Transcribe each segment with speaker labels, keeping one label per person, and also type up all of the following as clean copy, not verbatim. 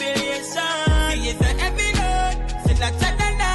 Speaker 1: affiliation. He is a heavy load, still a chatana.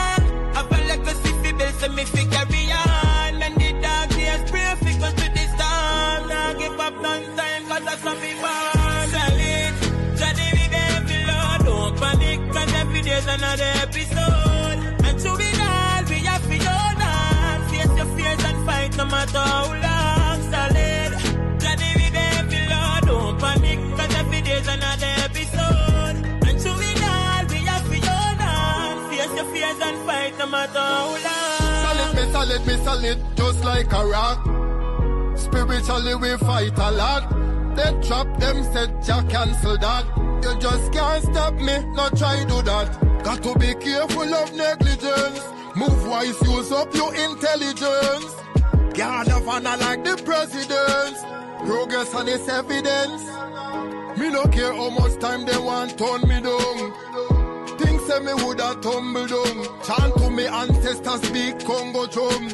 Speaker 1: Have a legacy fi build, so me fi carry on. And the dark days pray fi go to the storm. Now give up none time, cause that's what we want. Solid, Johnny with every load. Don't panic, cause every day's another episode. And to be all, we have to own on. Face your fears and fight no matter how long. Solid, Johnny with every load. Don't panic, cause every day's another episode. And to be all, we have to own on. Face your fears and fight no matter how long.
Speaker 2: Solid, just like a rock. Spiritually we fight a lot. They trap them, said ya cancel that. You just can't stop me, not try do that. Got to be careful of negligence. Move wise, use up your intelligence. Guard of honor like the presidents. Progress and its evidence. Me no care how much time they want turn me down. Things say me woulda tumble down. Chant to me ancestors big Congo drum.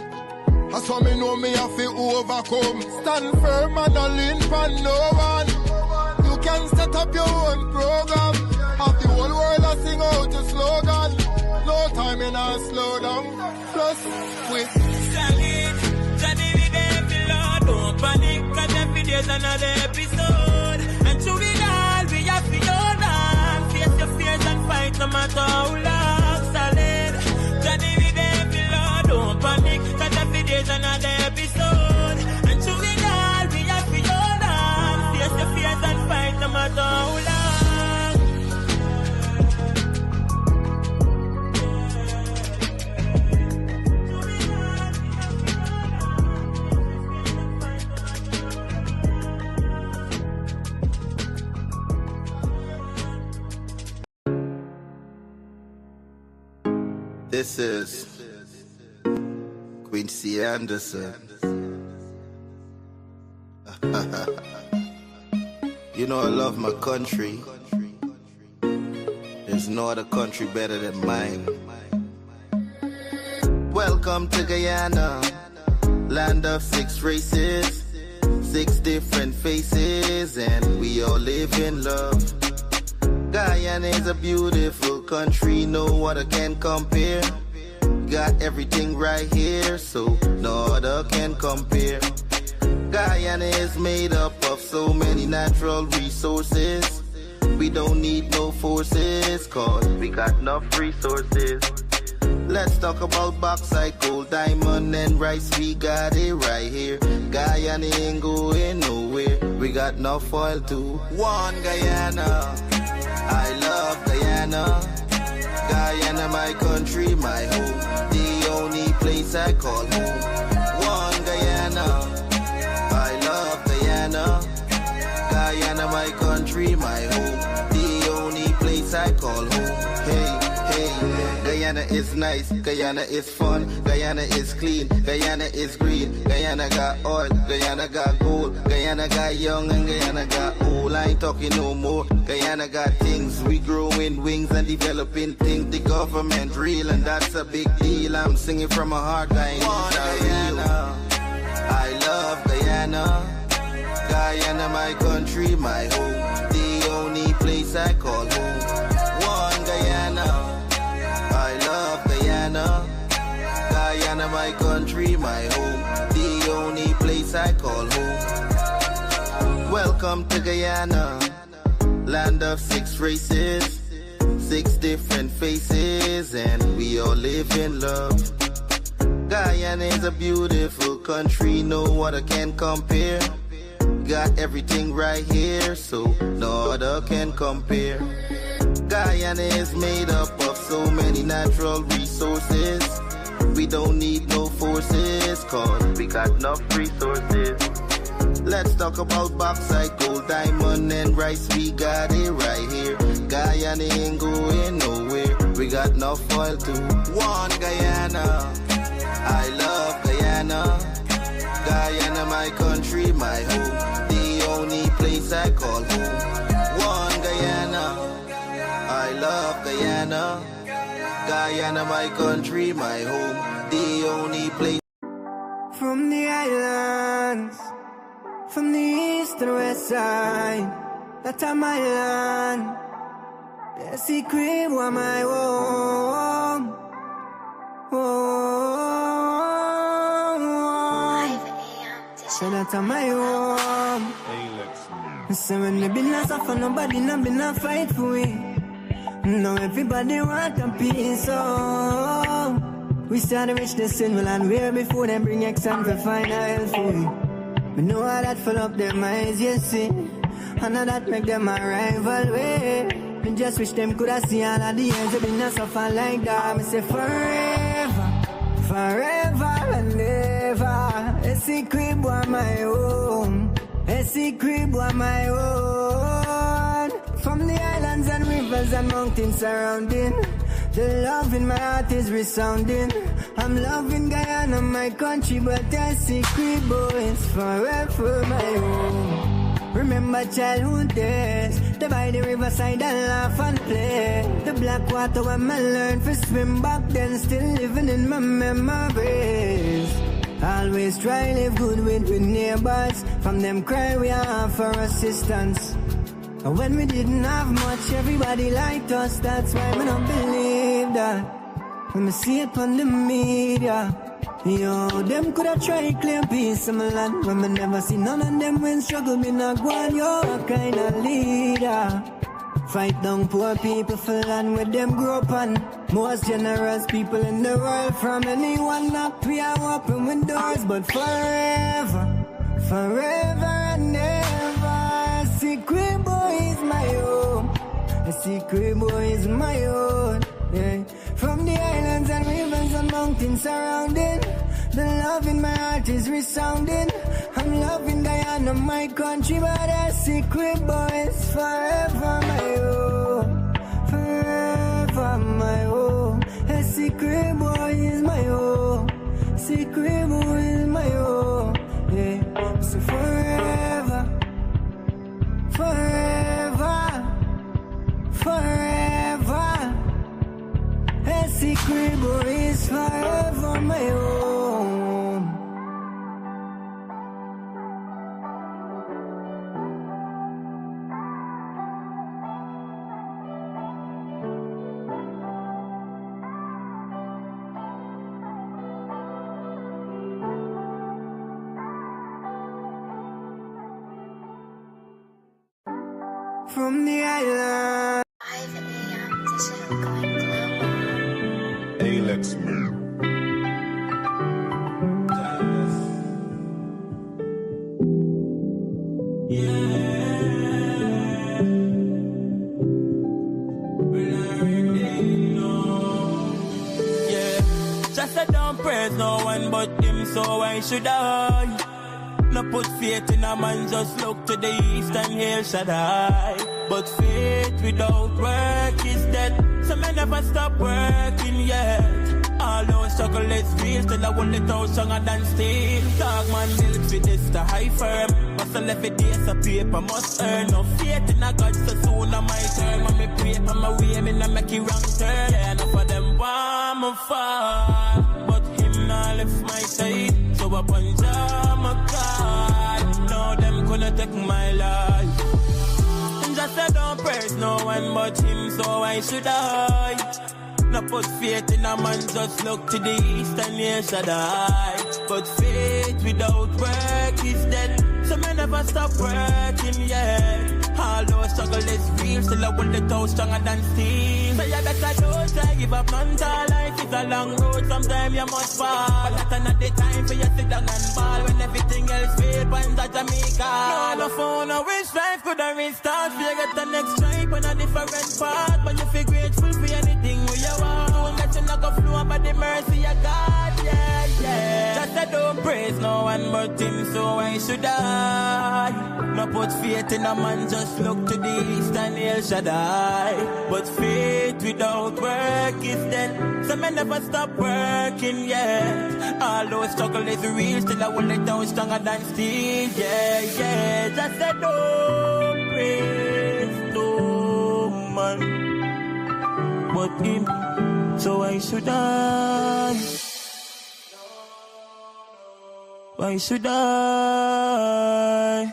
Speaker 2: That's why me know me have to overcome. Stand firm and not lean for no one. You can set up your own program. Have the whole world a sing out your slogan. No time in a slow down. Plus we
Speaker 1: solid, Johnny with every load. Don't panic, cause every day's another episode. And to be all, we have to own on. Face your fears and fight no matter how long. Solid, Johnny with every load. Don't panic, cause every day's another episode. And to be all, we have to own on. Face your fears and fight no matter how long.
Speaker 3: This is Quincy Anderson. You know I love my country. There's no other country better than mine. Welcome to Guyana, land of 6 races, 6 different faces, and we all live in love. Guyana is a beautiful country, no other can compare. Got everything right here, so no other can compare. Guyana is made up of so many natural resources. We don't need no forces, cause we got enough resources. Let's talk about bauxite, gold, diamond, and rice. We got it right here. Guyana ain't going nowhere. We got enough oil too. One Guyana, I love Guyana. Guyana, my country, my home. The only place I call home. One Guyana, I love Guyana. Guyana, my country, my home. The only place I call home. Hey, Guyana is nice, Guyana is fun, Guyana is clean, Guyana is green, Guyana got oil, Guyana got gold, Guyana got young and Guyana got old. I ain't talking no more. Guyana got things, we growing wings and developing things. The government real and that's a big deal. I'm singing from my heart, Guyana. I love Guyana. Guyana, my country, my home. The only place I call home. One Guyana. I love Guyana. Guyana, my country, my home. The only place I call home. Welcome to Guyana, land of 6 races, 6 different faces, and we all live in love. Guyana is a beautiful country, no other can compare. Got everything right here, so no other can compare. Guyana is made up of so many natural resources. We don't need no forces, cause we got enough resources. Let's talk about bauxite, gold, diamond, and rice. We got it right here. Guyana ain't going nowhere. We got enough oil too. One Guyana, I love Guyana. Guyana, my country, my home. The only place I call home. One Guyana, I love Guyana. Guyana, my country, my home. The only place.
Speaker 4: From the islands, from the east and west side, that's my land. The secret was my home. So that's my home. So when me been a suffer, nobody not been a fight for me. Now everybody want a piece. Oh, we started reach the single and where before them bring exam for find a help for me. Me know how that full up their minds, you see. And how that make them a rival way. Me just wish them could have seen all of the years they been a suffer like that. Me say forever, forever and ever. A secret boy my own. A secret boy my own. From the islands and rivers and mountains surrounding, the love in my heart is resounding. I'm loving Guyana, my country, but a secret boy is forever my own. Remember childhood days, the by the riverside and laugh and play. The black water when I learned to swim back then, still living in my memories. Always try live good with neighbors. From them cry we are for assistance. And when we didn't have much, everybody liked us. That's why we don't believe that. When we see it on the media, yo, them coulda tried claim peace in my land. When we never see none of them when struggle me not go on. Yo, a kind of leader. Fight down poor people for land where them grow up on. Most generous people in the world. From anyone knock we are open windows. But forever, forever and ever, a secret boy is my own. A secret boy is my own, yeah. From the islands and rivers and mountains surrounding, the love in my heart is resounding. I'm loving Guyana, my country, but a secret boy is forever my own. Forever my own. A secret boy is my own. Secret boy is my own, yeah. So forever, forever, forever. A secret boy is forever my own. From the island.
Speaker 5: 5 a.m. Digital going global.
Speaker 6: Alex
Speaker 1: Just a don't praise no one but him, so why should I? No put faith in a man, just look to the east and hail Shaddai. But faith without work is dead, so me never stop working yet. All those struggle is real, still I hold it out stronger than steel. Dog man built for this to high firm. Muscle every day so paper must earn. No faith in a God, so soon I my turn. When me pray for my way, me not make it wrong turn. Yeah, enough of them want me fall, but him not left my side. So upon Jah my God, now them gonna take my life. And just I don't praise no one but him, so why should I? No put faith in a man, just look to the east and hear Shaddai. But faith without work is dead, so me never stop working yet. All those struggle is real, still I hold it out stronger than steel. So you better don't try give up, none to life is a long road, sometimes you must fall. But that's not the time for you sit down and ball. When everything else fail, point at Jamaica. No phone, I wish life could have restart. You get the next stripe on a different path, but you feel grateful for anything we you want. Don't let you knock a flow by the mercy of God, yeah, yeah. Just I don't praise no one but him, so why should I? No put faith in a man, just look to the east and hail Shaddai. But faith without work is dead, so me never stop working yet. All those struggle is real, still I hold it down stronger than steel, yeah, yeah. Just I don't praise no man but him, so why should I? Why should I?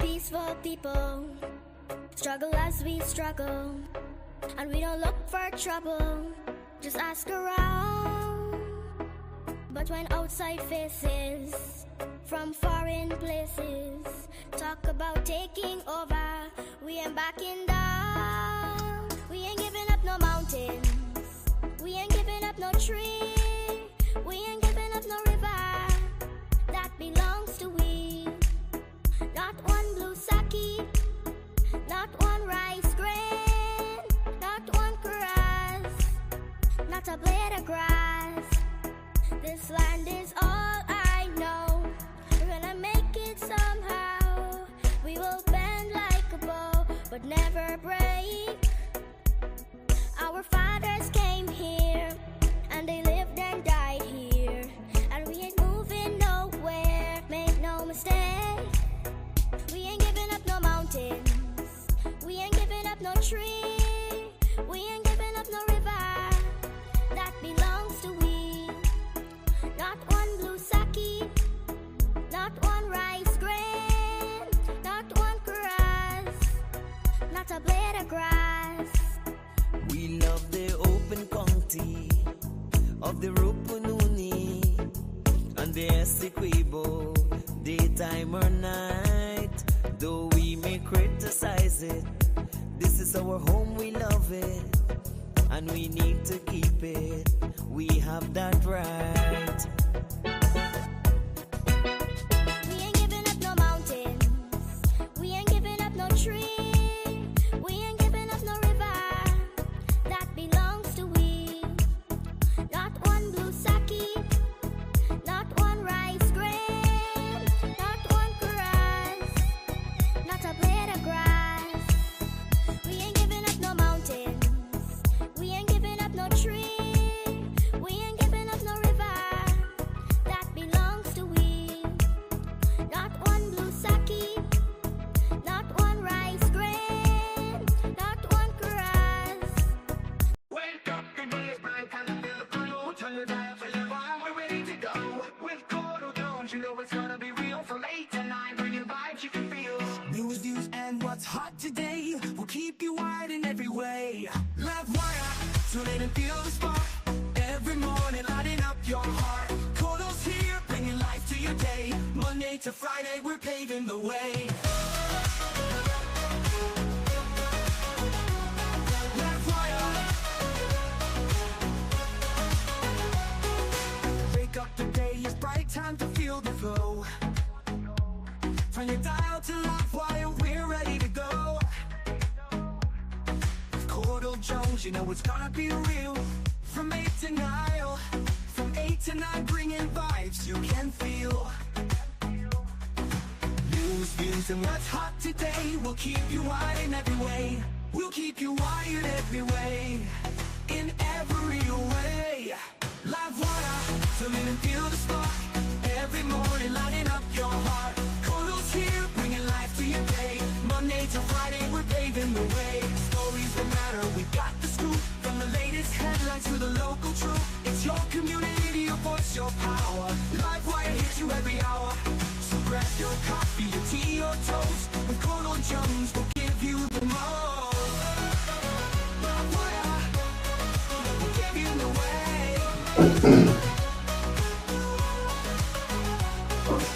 Speaker 5: peaceful people struggle as we struggle, and we don't look for trouble, just ask around. But when outside faces from foreign places talk about taking over, we ain't backing down. We ain't giving up no mountains, we ain't giving up no tree, we ain't giving up no river that belongs to we. Not one blue sake, not one rice grain, not one grass, not a blade of grass. This land is all I know. We're gonna make it somehow. We will bend like a bow, but never break. Our fathers came here, and they lived and died here, and we ain't moving nowhere, make no mistake. We ain't giving up no mountains, we ain't giving up no tree, we ain't giving up no river that belongs to we. Not one blue sake, not one rice grain, not one grass, not a blade of grass.
Speaker 4: We love the open county of the Rupununi and the Essequibo, daytime or night. Though we may criticize it, this is our home, we love it, and we need to keep it. We have that right.
Speaker 5: We ain't giving up no mountains, we ain't giving up no tree, we ain't giving up no river that belongs to we. Not one blue sake, not one rice grain, not one grass, not a blade of grass. We ain't giving up no mountains, we ain't giving up no tree, we ain't giving up no river that belongs to we. Not one blue sake, not one rice grain, not one grass.
Speaker 7: Wake up, the day is bright, time to feel the flow. Turn your dial for your vibe, we're ready to go. With Courdel Jones, you know it's gonna be real. From 8 to 9, bringing vibes you can feel.
Speaker 8: News, views, and what's hot today will keep you wired in every way. Livewire, tune in and feel the spark. Every morning, lighting up your heart. Courdel's here, bringing life to your day. Monday to Friday, we're paving the way. Livewire. Wake up, the day is bright, time to feel the flow. Turn your dial to Livewire, we're ready to go. With Courdel Jones, you know it's gonna be real. From 8 to 9, from 8 to 9, bringing vibes you can feel. News, views, and what's hot today will keep you wired in every way. We'll keep you wired every way, in every way. Livewire, tune in and feel the spark. Every morning, lighting up your heart. Courdel's here, bringing life to your day. Monday to Friday, we're paving the way. Stories that matter, we got the scoop. From the latest headlines to the local truth. It's your community, your voice, your power. Livewire hits you every hour. So grab your coffee, your tea, or toast. With Courdel Jones, we'll give you the most. Livewire, we'll give you the way.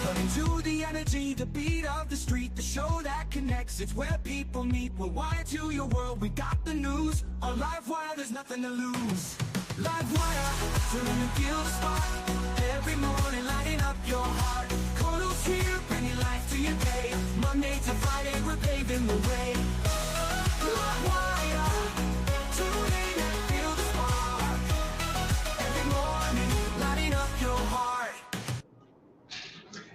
Speaker 8: Running to the energy, the beat of the street, the show that connects. It's where people meet. We're wired to your world, we got the news. On Livewire, there's nothing to lose. Livewire, tune in and feel the spark. Every morning, lighting up your heart. Courdel's here, bringing life to your day. Monday to Friday, we're paving the way. Livewire, tune in and feel the spark. Every morning, lighting up your heart.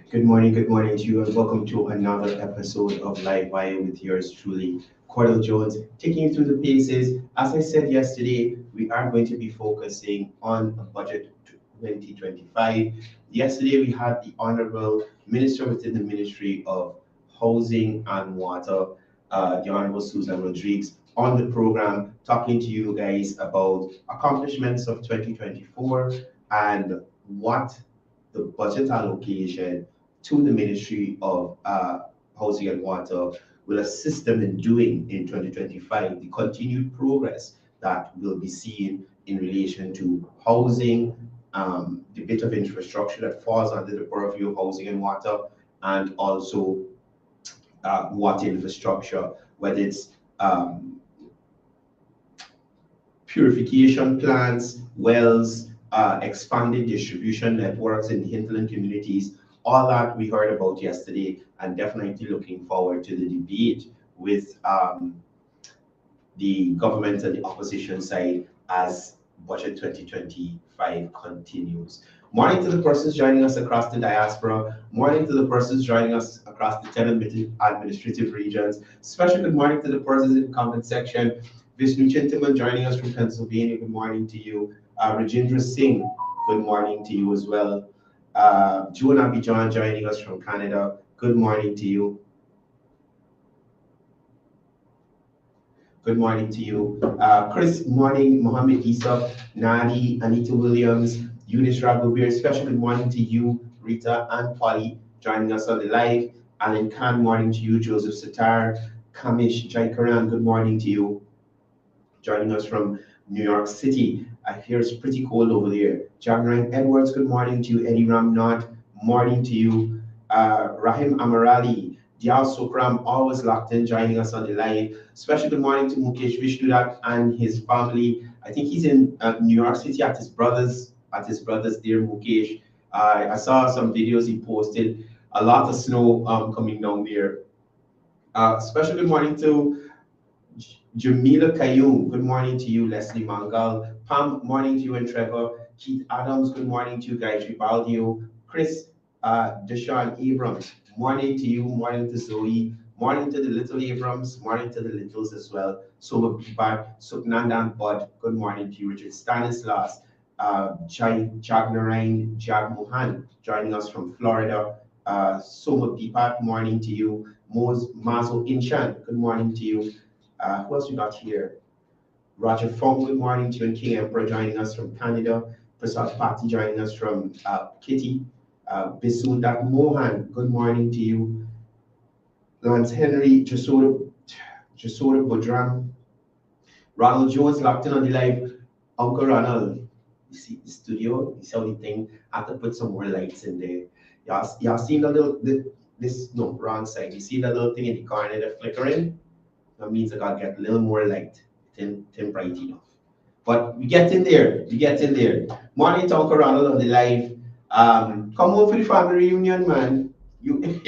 Speaker 9: Good morning to you, and welcome to another episode of Livewire with yours truly, Courdel Jones, taking you through the paces. As I said yesterday, we are going to be focusing on a budget 2025. Yesterday, we had the Honorable Minister within the Ministry of Housing and Water, the Honorable Susan Rodriguez, on the program, talking to you guys about accomplishments of 2024 and what the budget allocation to the Ministry of Housing and Water will assist them in doing in 2025, the continued progress that we'll be seeing in relation to housing, the bit of infrastructure that falls under the purview of Housing and Water, and also water infrastructure, whether it's purification plants, wells, expanded distribution networks in the hinterland communities. All that we heard about yesterday, and definitely looking forward to the debate with the government and the opposition side as Budget 2025 continues. Morning to the persons joining us across the diaspora. Morning to the persons joining us across the 10 administrative regions. Special good morning to the persons in the comment section. Vishnu Chintaman joining us from Pennsylvania. Good morning to you. Rajendra Singh, good morning to you as well. Juan Abidjan joining us from Canada. Good morning to you. Good morning to you. Chris, morning. Mohammed Isa, Nadi, Anita Williams, Eunice Ragobir. Special good morning to you, Rita and Polly, joining us on the live. Alan Khan, morning to you. Joseph Satar, Kamish Jaikaran, good morning to you. Joining us from New York City. I hear it's pretty cold over there. Jagran Edwards, good morning to you. Eddie Ramnot, morning to you. Rahim Amarali, Dial Sokram, always locked in, joining us on the live. Special good morning to Mukesh Vishnudat and his family. I think he's in New York City at his brother's there, Mukesh. I saw some videos he posted. A lot of snow coming down there. Special good morning to Jamila Kayum, good morning to you. Leslie Mangal, Pam, morning to you and Trevor. Keith Adams, good morning to you. Gayatri Baldio, Chris Deshaun Abrams, morning to you. Morning to Zoe, morning to the little Abrams, morning to the littles as well. Soma Bipat, Suknandan Bud, good morning to you. Richard Stanislas, Jagnarain Jagmohan, joining us from Florida. Soma Bipat, morning to you. Mazo Inshan, good morning to you. Who else we got here? Roger Fong, good morning to you, and King Emperor joining us from Canada. Prasad Pati joining us from Kitty. Bisundat Mohan, good morning to you. Lance Henry, Jasoda Bodram. Ronald Jones locked in on the live. Uncle Ronald, you see the studio, you see how the thing, I have to put some more lights in there. Y'all seen the little, no, wrong side. You see the little thing in the corner that's flickering? That means I gotta get a little more light, tin bright enough. But we get in there, Morning to Uncle Ronald on the live. Come home for the family reunion, man. You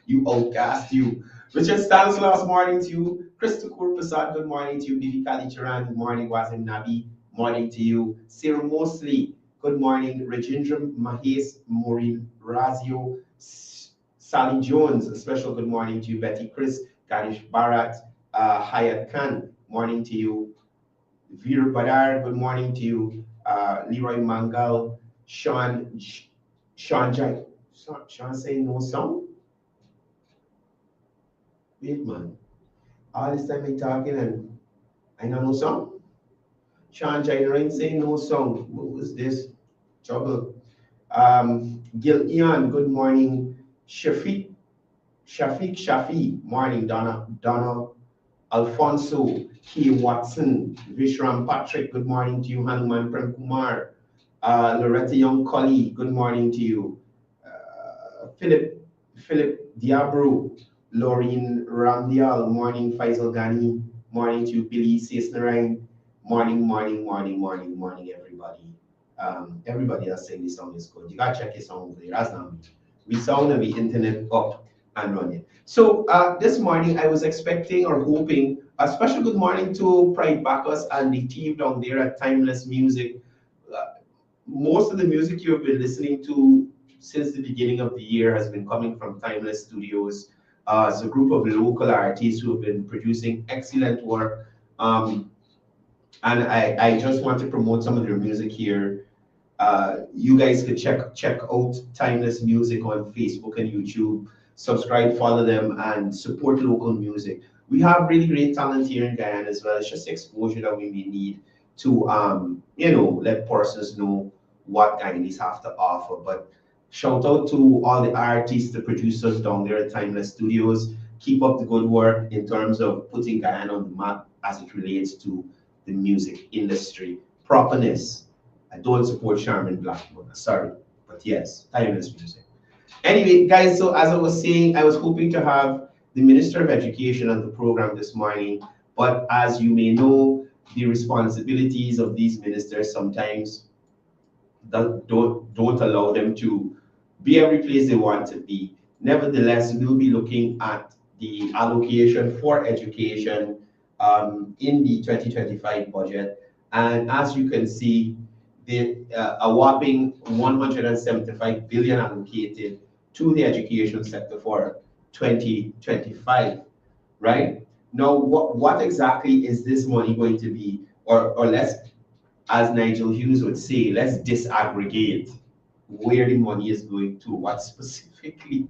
Speaker 9: you outcast, you. Richard Stanislaus, morning to you. Christopher Prasad, good morning to you. Bibi Kali Charan, good morning. Wazim Nabi, morning to you. Sarah Mosley, good morning. Rajendra Mahes, Maureen Razio, Sally Jones, a special good morning to you. Betty Chris, Ganesh Bharat, Hayat Khan, morning to you. Veer Badar, good morning to you. Leroy Mangal, Sean saying no song? Wait, man. All this time I talking and I know no song? Sean Jairain saying no song. What was this? Trouble. Gil Ian, good morning. Shafi, morning. Donna Alfonso, K. Watson, Vishram Patrick, good morning to you. Hanuman Prem Kumar, Loretta Young Colley, good morning to you. Philip Diabro, Laureen Ramdial, morning. Faisal Ghani, morning to you. Billy Sesnarine, morning, everybody. Everybody that's saying this song is good. You gotta check this song over there. That's not me. We sound and the internet up and running. So this morning I was expecting or hoping a special good morning to Pride Bacchus and the team down there at Timeless Music. Most of the music you have been listening to since the beginning of the year has been coming from Timeless Studios. It's a group of local artists who have been producing excellent work. And I just want to promote some of their music here. You guys could check out Timeless Music on Facebook and YouTube. Subscribe, follow them, and support local music. We have really great talent here in Guyana as well. It's just exposure that we may need to, let persons know what Guyanese have to offer. But Shout out to all the artists, the producers down there at Timeless Studios. Keep up the good work in terms of putting Guyana on the map as it relates to the music industry. Properness. I don't support Charmin Blackmore, sorry, but yes, Timeless Music. Anyway, guys, so as I was saying, I was hoping to have the Minister of Education on the program this morning, but as you may know, the responsibilities of these ministers sometimes don't allow them to be every place they want to be. Nevertheless, we'll be looking at the allocation for education in the 2025 budget. And as you can see, a whopping 175 billion allocated to the education sector for 2025, right? Now, what exactly is this money going to be? Or let's, as Nigel Hughes would say, let's disaggregate where the money is going to, what specifically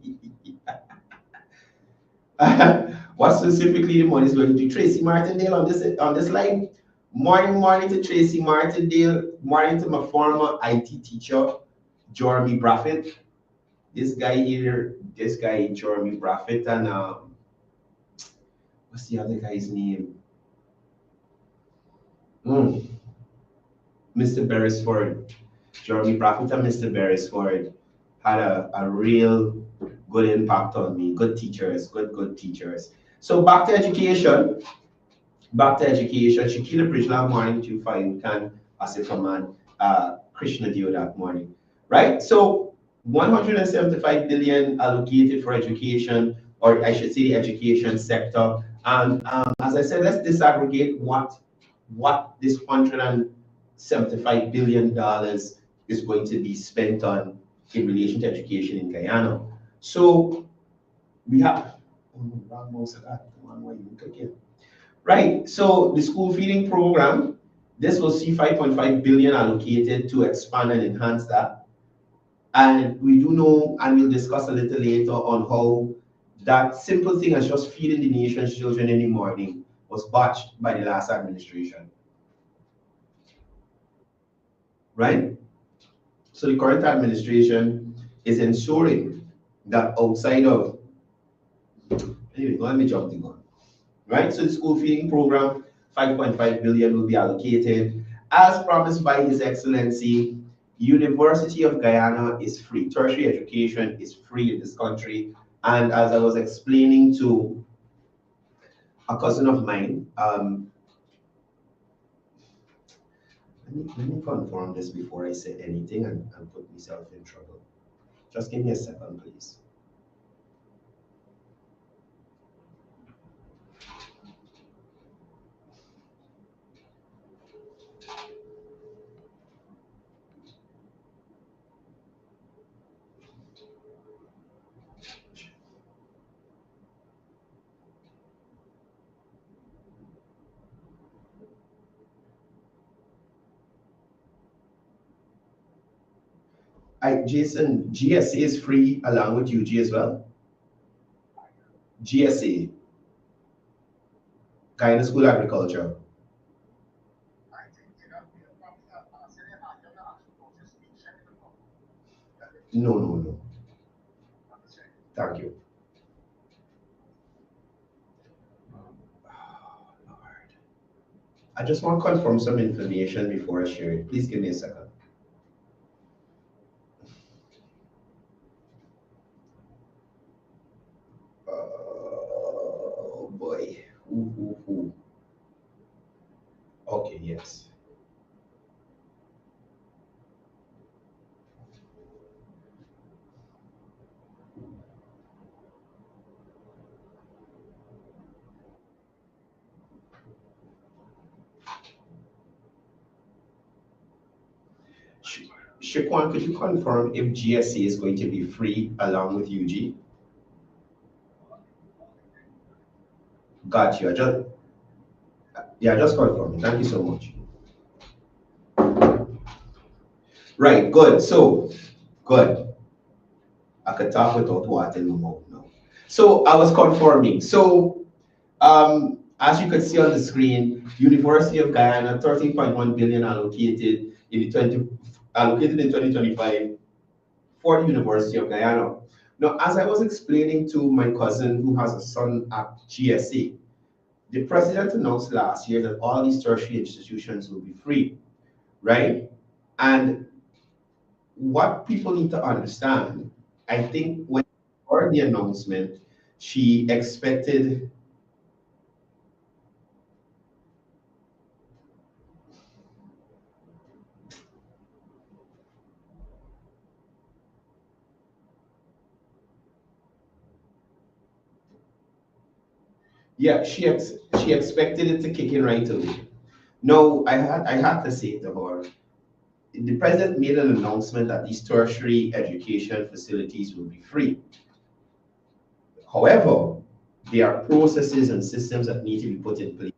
Speaker 9: what specifically the money is going to. Tracy Martindale on this line. Morning to Tracy Martindale. Morning to my former IT teacher, Jeremy Braffett. This guy, Jeremy Braffett, and what's the other guy's name? Mr. Beresford. Jeremy Braffett and Mr. Beresford had a real good impact on me. Good teachers, good teachers. So back to education. Shakila Bridgeland morning to find can Asif Rahman, Krishna Dio that morning. Right? So 175 billion allocated for education, or I should say the education sector. And as I said, let's disaggregate what this $175 billion is going to be spent on in relation to education in Guyana. So we have wrong most of that. Right. So the school feeding program, this will see 5.5 billion allocated to expand and enhance that. And we do know, and we'll discuss a little later on how that simple thing as just feeding the nation's children in the morning was botched by the last administration. Right? So the current administration is ensuring that outside of, anyway, let me jump the gun. Right? So the school feeding program, 5.5 billion will be allocated. As promised by His Excellency, University of Guyana is free. Tertiary education is free in this country. And as I was explaining to a cousin of mine, let me confirm this before I say anything and put myself in trouble. Just give me a second, please. Jason, GSA is free along with UG as well. GSA, Guyana School Agriculture. No. Thank you. Lord. I just want to confirm some information before I share it. Please give me a second. Oh boy. Ooh. Okay, yes. Shaquan, could you confirm if GSA is going to be free along with UG? Got you. Just confirm. Thank you so much. Right, good. So, good. I could talk without water in my mouth now. So, I was confirming. So, as you can see on the screen, University of Guyana, 13.1 billion allocated in 2025 for the University of Guyana. Now, as I was explaining to my cousin who has a son at GSA, the president announced last year that all these tertiary institutions will be free, right? And what people need to understand, I think when she heard the announcement, she expected yeah, she expected it to kick in right away. No, I had to say to her, the president made an announcement that these tertiary education facilities will be free. However, there are processes and systems that need to be put in place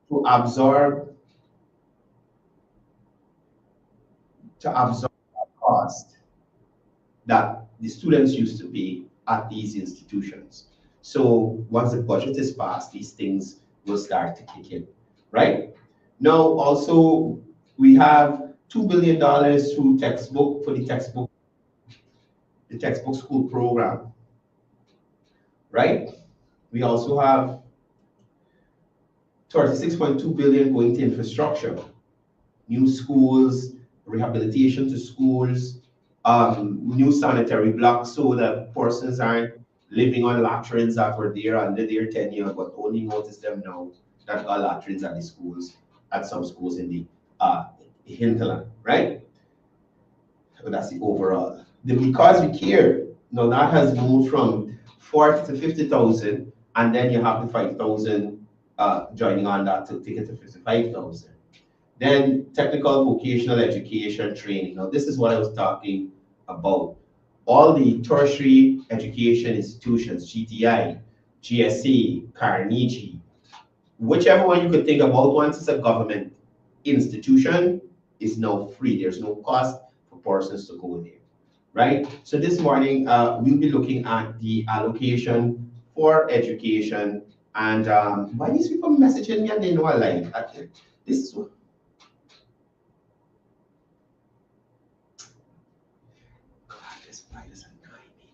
Speaker 9: to absorb the cost that the students used to pay at these institutions. So once the budget is passed, these things will start to kick in, right? Now, also, we have $2 billion through textbook for the textbook school program, right? We also have 36.2 billion going to infrastructure, new schools, rehabilitation to schools, new sanitary blocks so that persons aren't living on latrines that were there under their tenure, but only notice them now that are latrines at the schools, at some schools in the hinterland, right? So that's the overall. The Because We Care, now that has moved from 40 to 50,000, and then you have the 5,000 joining on that to take it to 55,000. Then technical vocational education training. Now this is what I was talking about. All the tertiary education institutions, GTI, GSA, Carnegie, whichever one you could think about, once it's a government institution, is now free. There's no cost for persons to go there, right? So this morning, we'll be looking at the allocation for education. And why these people messaging me and they know I like this is what. God, this virus annoying me.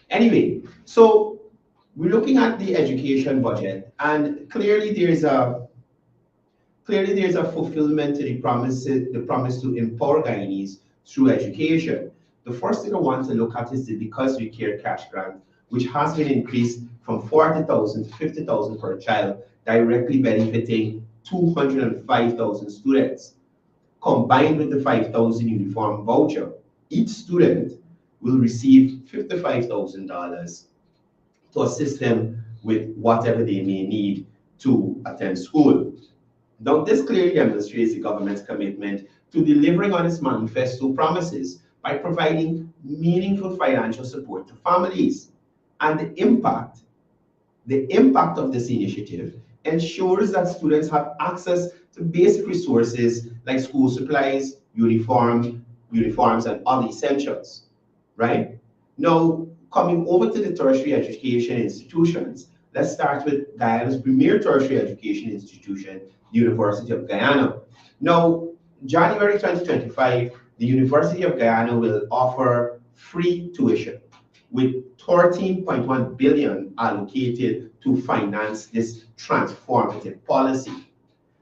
Speaker 9: Anyway, so we're looking at the education budget, and clearly there's a fulfillment to the promise to empower Guyanese through education. The first thing I want to look at is the Because We Care cash grant, which has been increased from 40,000 to 50,000 per child, directly benefiting 205,000 students. Combined with the 5,000 uniform voucher, each student will receive $55,000 to assist them with whatever they may need to attend school. Now, this clearly demonstrates the government's commitment to delivering on its manifesto promises by providing meaningful financial support to families. And the impact of this initiative ensures that students have access to basic resources like school supplies, uniforms, and other essentials, right? Now, coming over to the tertiary education institutions, let's start with Guyana's premier tertiary education institution, the University of Guyana. Now, January 2025, the University of Guyana will offer free tuition with 13.1 billion allocated to finance this transformative policy.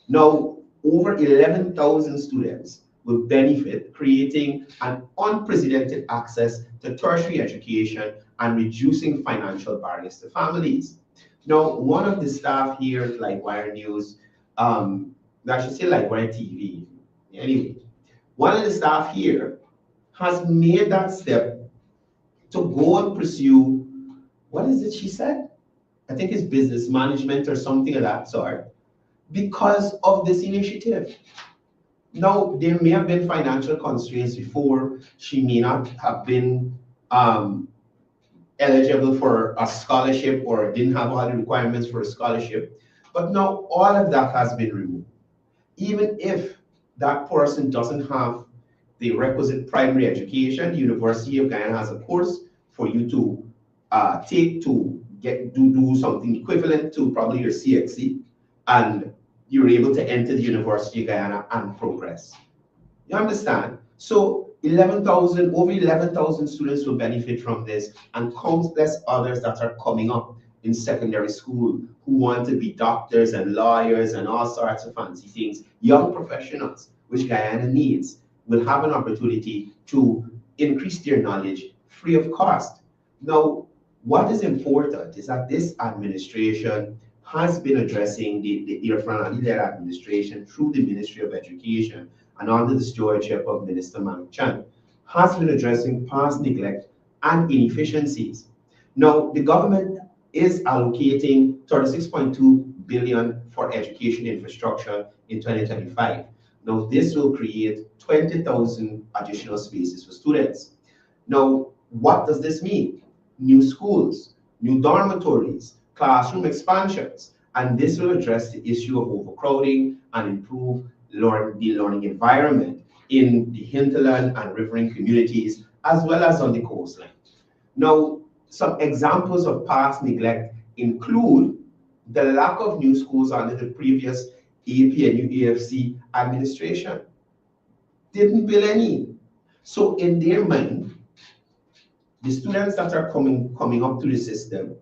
Speaker 9: Now, over 11,000 students will benefit, creating an unprecedented access to tertiary education and reducing financial barriers to families. Now, one of the staff here at Livewire News, I should say Livewire TV, anyway, one of the staff here has made that step to go and pursue, what is it she said? I think it's business management or something of that sort, because of this initiative. Now, there may have been financial constraints before. She may not have been eligible for a scholarship or didn't have all the requirements for a scholarship. But now all of that has been removed. Even if that person doesn't have the requisite primary education, the University of Guyana has a course for you to take to do something equivalent to probably your CXC, and you're able to enter the University of Guyana and progress. You understand? So over 11,000 students will benefit from this, and countless others that are coming up in secondary school who want to be doctors and lawyers and all sorts of fancy things. Young professionals, which Guyana needs, will have an opportunity to increase their knowledge free of cost. Now, what is important is that this administration has been addressing the Irfan-led administration through the Ministry of Education and under the stewardship of Minister Manu Chan, has been addressing past neglect and inefficiencies. Now, the government is allocating 36.2 billion for education infrastructure in 2025. Now, this will create 20,000 additional spaces for students. Now, what does this mean? New schools, new dormitories, classroom expansions, and this will address the issue of overcrowding and improve the learning environment in the hinterland and riverine communities, as well as on the coastline. Now, some examples of past neglect include the lack of new schools under the previous AP and UAFC administration. Didn't build any. So in their mind, the students that are coming up to the system,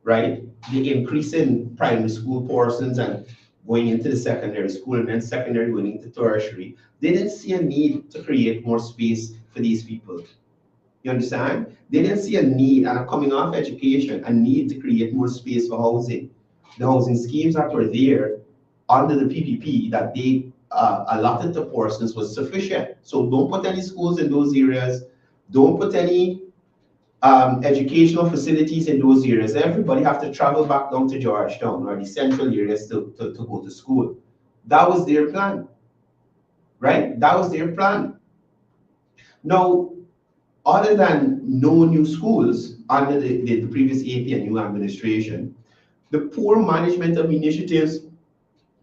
Speaker 9: right? The increase in primary school portions and going into the secondary school and then secondary going into tertiary, they didn't see a need to create more space for these people. You understand? They didn't see a need and a coming off education, a need to create more space for housing. The housing schemes that were there under the PPP that they allotted to persons was sufficient. So don't put any schools in those areas. Don't put any educational facilities in those areas. Everybody have to travel back down to Georgetown or the central areas to go to school. That was their plan, right? That was their plan. Now, other than no new schools under the previous AP and new administration, the poor management of initiatives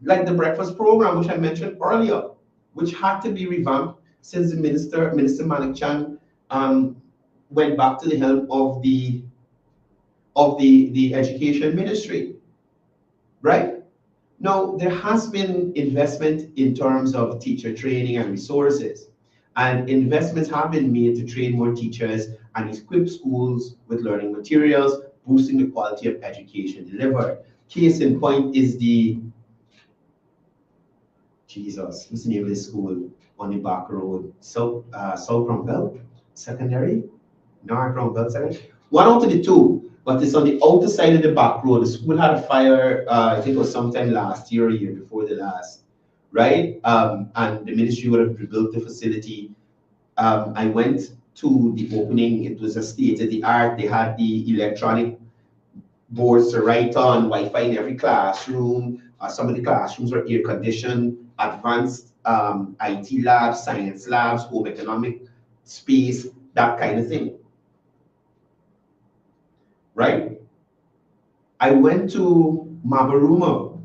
Speaker 9: like the breakfast program, which I mentioned earlier, which had to be revamped since the Minister Malik Chan went back to the helm of the education ministry, right? Now, there has been investment in terms of teacher training and resources, and investments have been made to train more teachers and equip schools with learning materials, boosting the quality of education delivered. Case in point is the what's the name of this school on the back road? South Cromwell Secondary, North Cromwell Secondary. One out of the two, but it's on the outer side of the back road. The school had a fire, I think it was sometime last year or year before the last, right? And the ministry would have rebuilt the facility. I went to the opening. It was a state of the art. They had the electronic boards to write on, Wi-Fi in every classroom. Some of the classrooms were air conditioned, advanced IT labs, science labs, home economic space, that kind of thing. Right? I went to Mabaruma,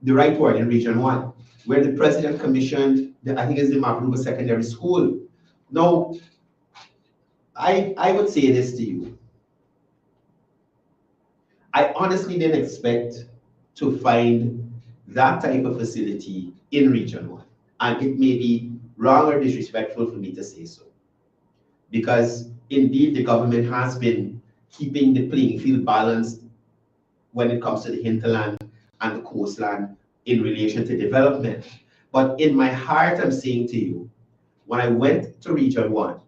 Speaker 9: the right word in Region 1, where the president commissioned, I think it's the Mabaruma Secondary School. Now, I would say this to you. I honestly didn't expect to find that type of facility in Region 1. And it may be wrong or disrespectful for me to say so. Because indeed, the government has been keeping the playing field balanced when it comes to the hinterland and the coastland in relation to development. But in my heart, I'm saying to you, when I went to Region 1,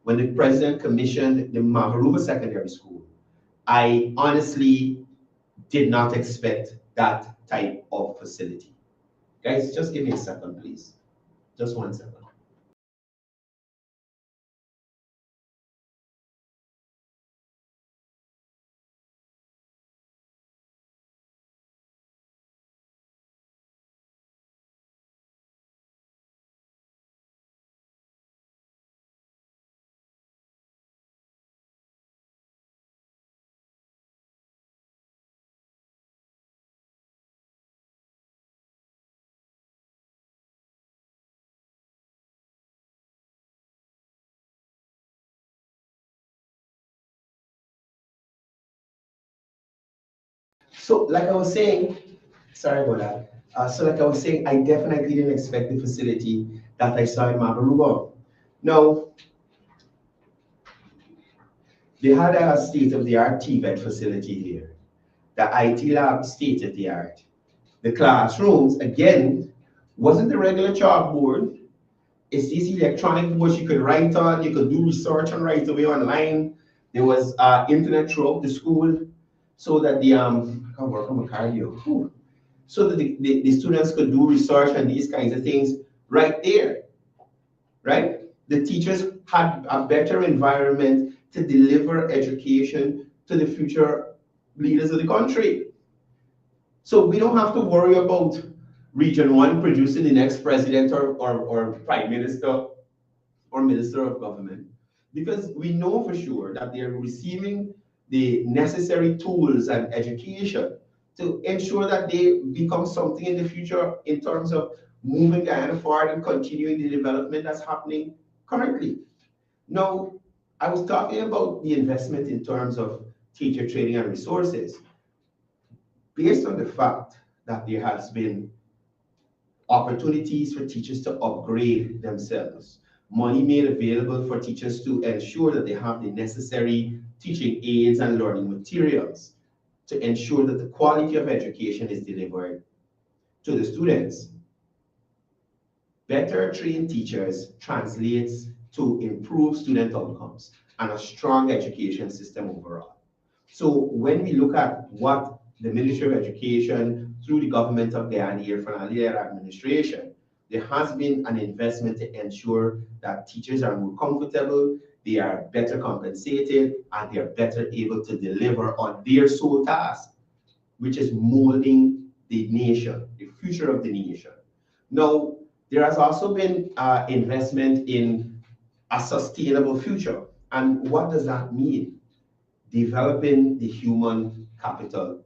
Speaker 9: when the president commissioned the Mavaruma Secondary School, I honestly did not expect that type of facility. Guys, just give me a second, please. Just 1 second. So, like I was saying, sorry about that. So like I was saying, I definitely didn't expect the facility that I saw in Mabaruba. Now, they had a state-of-the-art TVET facility here. The IT lab, state-of-the-art. The classrooms, again, wasn't the regular chalkboard. It's these electronic boards you could write on, you could do research on right away online. There was internet throughout the school so that the, I can't work on my cardio. Whew. So that the students could do research and these kinds of things right there, right? The teachers had a better environment to deliver education to the future leaders of the country. So we don't have to worry about Region 1 producing the next president or prime minister or minister of government, because we know for sure that they're receiving the necessary tools and education to ensure that they become something in the future in terms of moving Guyana forward and continuing the development that's happening currently. Now, I was talking about the investment in terms of teacher training and resources. Based on the fact that there has been opportunities for teachers to upgrade themselves, money made available for teachers to ensure that they have the necessary teaching aids and learning materials to ensure that the quality of education is delivered to the students. Better trained teachers translates to improved student outcomes and a strong education system overall. So when we look at what the Ministry of Education through the government of Guyana here from their administration, there has been an investment to ensure that teachers are more comfortable, they are better compensated, and they are better able to deliver on their sole task, which is molding the nation, the future of the nation. Now, there has also been investment in a sustainable future. And what does that mean? Developing the human capital.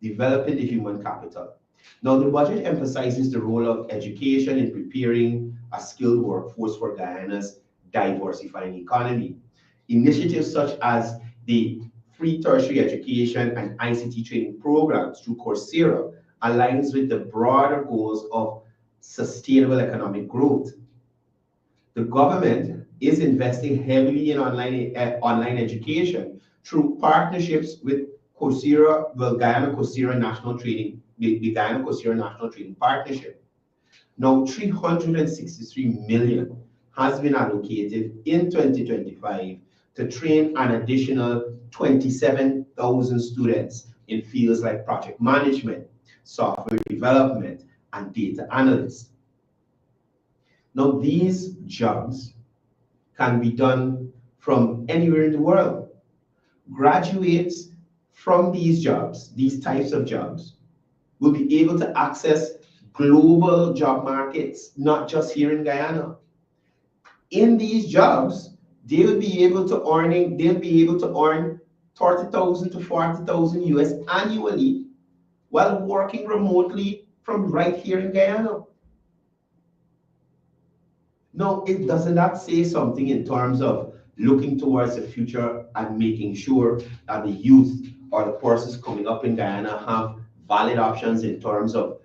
Speaker 9: Developing the human capital. Now, the budget emphasizes the role of education in preparing a skilled workforce for Guyana's diversifying economy. Initiatives such as the free tertiary education and ICT training programs through Coursera aligns with the broader goals of sustainable economic growth. The government is investing heavily in online education through partnerships with Coursera, well, Guyana Coursera National Training, the Guyana Coursera National Training Partnership. Now, 363 million has been allocated in 2025 to train an additional 27,000 students in fields like project management, software development, and data analysts. Now, these jobs can be done from anywhere in the world. Graduates from these jobs, these types of jobs, will be able to access global job markets, not just here in Guyana. In these jobs, they will be able to earn 30,000 to 40,000 US annually while working remotely from right here in Guyana. No, it does not say something in terms of looking towards the future and making sure that the youth or the persons coming up in Guyana have valid options in terms of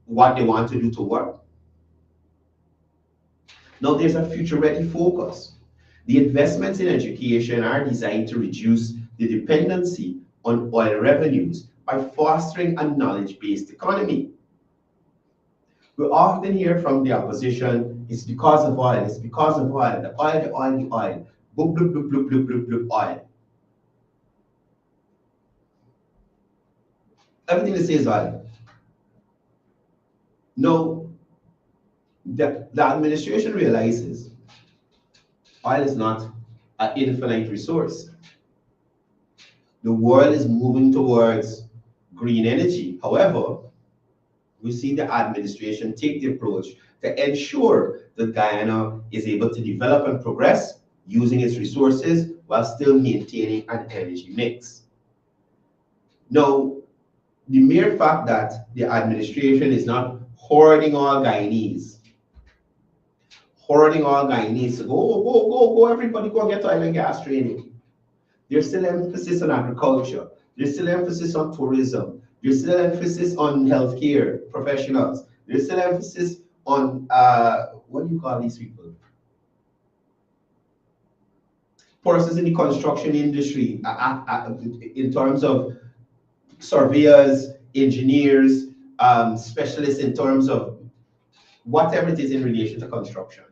Speaker 9: what they want to do to work. Now, there's a future-ready focus. The investments in education are designed to reduce the dependency on oil revenues by fostering a knowledge-based economy. We often hear from the opposition, it's because of oil, it's because of oil, the oil, the oil, the oil, bloop, bloop, bloop, bloop, bloop, bloop, bloop, oil. Everything they say is oil. No, the administration realizes oil is not an infinite resource. The world is moving towards green energy. However, we see the administration take the approach to ensure that Guyana is able to develop and progress using its resources while still maintaining an energy mix. Now, the mere fact that the administration is not hoarding all Guyanese to go, everybody go get oil and gas training. There's still emphasis on agriculture. There's still emphasis on tourism. There's still emphasis on healthcare professionals. There's still emphasis on what do you call these people? Persons in the construction industry, in terms of surveyors, engineers, specialists in terms of whatever it is in relation to construction,